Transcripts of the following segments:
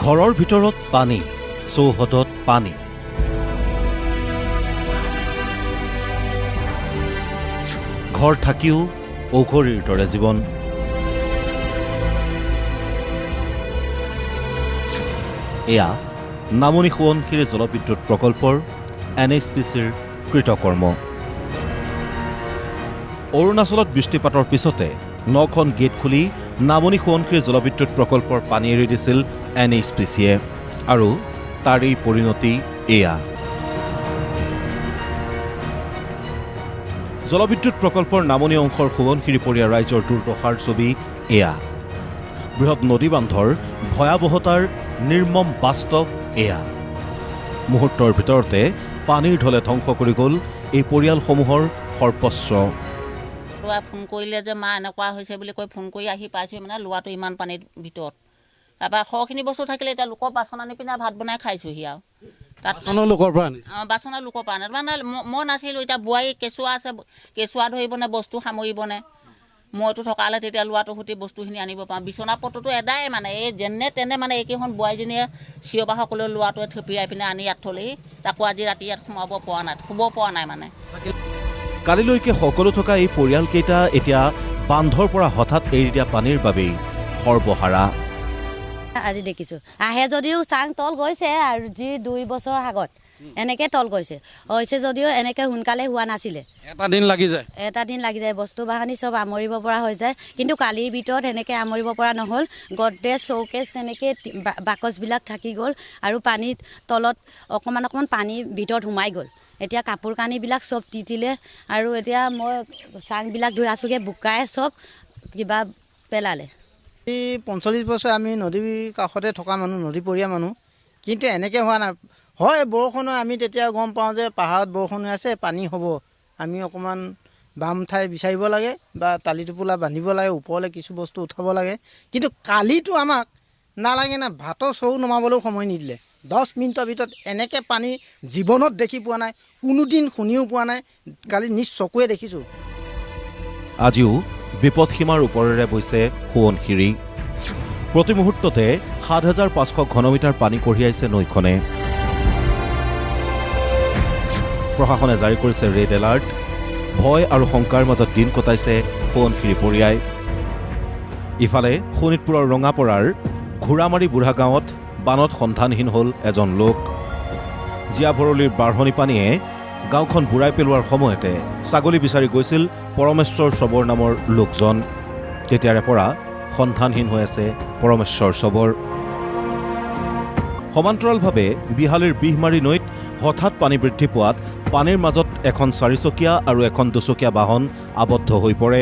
ঘৰৰ ভিতৰত পানী, চৌহদত পানী। ঘৰ থাকিও অঘৰীৰ দৰে জীৱন। এয়া নামনি সোৱণশিৰি জলবিদ্যুৎ প্ৰকল্পৰ NHPCৰ কৃতকৰ্ম। অৰুণাচলত বৃষ্টিপাতৰ পিছতে 9খন গেট খুলি নামনি সোৱণশিৰি জলবিদ্যুৎ প্ৰকল্পৰ পানী এৰি দিছিল NHPCয়ে, আৰু তাৰ এই পৰিণতি এয়া। জলবিদ্যুৎ প্ৰকল্পৰ নামনি অংশৰ সোৱণশিৰিপৰীয়া ৰাইজৰ দুৰ্দশাৰ ছবি এয়া। বৃহৎ নদী বান্ধৰ ভয়াৱহতাৰ নিৰ্মম বাস্তৱ এয়া। মুহূৰ্তৰ ভিতৰতে পানীৰ ঢলে ধ্বংস কৰি গ'ল এই পৰিয়ালসমূহৰ সৰ্বস্ব। ফোন কৰিলে যে মা এনেকুৱা হৈছে বুলি কৈ ফোন কৰি আহি পাইছোঁ, মানে ল'ৰাটো ইমান পানীৰ ভিতৰত। তাৰপৰা সৰহখিনি বস্তু থাকিলে এতিয়া লোকৰ বাচন আনি পিনে ভাত বনাই খাইছোঁহি আৰু। বাচনৰ লোকৰ পৰা আনিছে? বাচনৰ লোকৰ পৰা আনে। মানে মই নাছিলোঁ, এতিয়া বোৱাৰী কেঁচুৱা আছে, কেঁচুৱা ধৰিবনে, বস্তু সামৰিবনে। মইতো থকালে তেতিয়া ল'ৰাটোৰ সৈতে বস্তুখিনি আনিব পাৰোঁ। বিচনা পত্ৰটো এদাই, মানে এই যেনে তেনে মানে এইকেইখন বোৱাৰীজনীয়ে চিঞৰ বাখৰ কৰিলেও ল'ৰাটোৱে থপিয়াই পিনে আনি ইয়াত থ'লেহি। তাকো আজি ৰাতি ইয়াত সোমাব পৰা নাই, শুব পৰা নাই মানে। কালিলৈকে সকলো থকা এই পৰিয়ালকেইটা এতিয়া বান্ধৰ পৰা হঠাৎ এৰি দিয়া পানীৰ বাবেই সৰ্বহাৰা। আজি দেখিছোঁ আহে যদিও চাং তল গৈছে, আৰু যি 2 বছৰ আগত এনেকৈ তল গৈছে হৈছে যদিও এনেকৈ সোনকালে হোৱা নাছিলে। এটা দিন লাগি যায়, বস্তু বাহানি চব আমৰিব পৰা হৈ যায়। কিন্তু কালিৰ ভিতৰত এনেকৈ আমৰিব পৰা নহ'ল। গডৰেজ, শ্ব'কেছ তেনেকৈ বাকচবিলাক থাকি গ'ল, আৰু পানীত তলত অকণমান পানী ভিতৰত সোমাই গ'ল। এতিয়া কাপোৰ কানিবিলাক চব তিতিলে, আৰু এতিয়া মই চাংবিলাক ধুই আছোঁগৈ, বোকাই চব কিবা পেলালে। এই 45 বছৰ আমি নদীৰ কাষতে থকা মানুহ, নদীপৰীয়া মানুহ, কিন্তু এনেকৈ হোৱা নাই। হয়, বৰষুণ হয়, আমি তেতিয়া গম পাওঁ যে পাহাৰত বৰষুণ হৈ আছে, পানী হ'ব। আমি অকণমান বাম ঠাই বিচাৰিব লাগে বা টালি টোপোলা বান্ধিব লাগে, ওপৰলৈ কিছু বস্তু উঠাব লাগে। কিন্তু কালিতো আমাক নালাগে না, ভাতৰ চৌ নমাবলৈও সময় নিদিলে। 10 মিনিটৰ ভিতৰত এনেকৈ পানী জীৱনত দেখি পোৱা নাই, কোনোদিন শুনিও পোৱা নাই। কালি নিজ চকুৱে দেখিছোঁ। আজিও বিপদসীমাৰ ওপৰেৰে বৈছে সোৱণশিৰি। প্ৰতি মুহূৰ্ততে ৭,৫০০ ঘনমিটাৰ পানী কঢ়িয়াইছে নৈখনে। প্ৰশাসনে জাৰি কৰিছে ৰেড এলাৰ্ট। ভয় আৰু শংকাৰ মাজত দিন কটাইছে সোৱণশিৰিপৰীয়াই। ইফালে শোণিতপুৰৰ ৰঙাপৰাৰ ঘোঁৰামাৰী বুঢ়া গাঁৱত বানত সন্ধানহীন হ'ল এজন লোক। জীয়া ভৰলীৰ বাঢ়নি পানীয়ে গাঁওখন বুঢ়াই পেলোৱাৰ সময়তে ছাগলী বিচাৰি গৈছিল পৰমেশ্বৰ চবৰ নামৰ লোকজন। তেতিয়াৰে পৰা সন্ধানহীন হৈ আছে পৰমেশ্বৰ চবৰ। সমান্তৰালভাৱে বিহালীৰ বিহমাৰী নৈত হঠাৎ পানী বৃদ্ধি পোৱাত পানীৰ মাজত এখন 4চকীয়া আৰু এখন 2চকীয়া বাহন আবদ্ধ হৈ পৰে।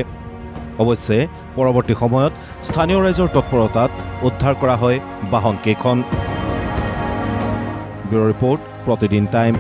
অৱশ্যে পৰৱৰ্তী সময়ত স্থানীয় ৰাইজৰ তৎপৰতাত উদ্ধাৰ কৰা হয় বাহনকেইখন। ব্যুৰ' ৰিপৰ্ট, প্ৰতিদিন টাইম।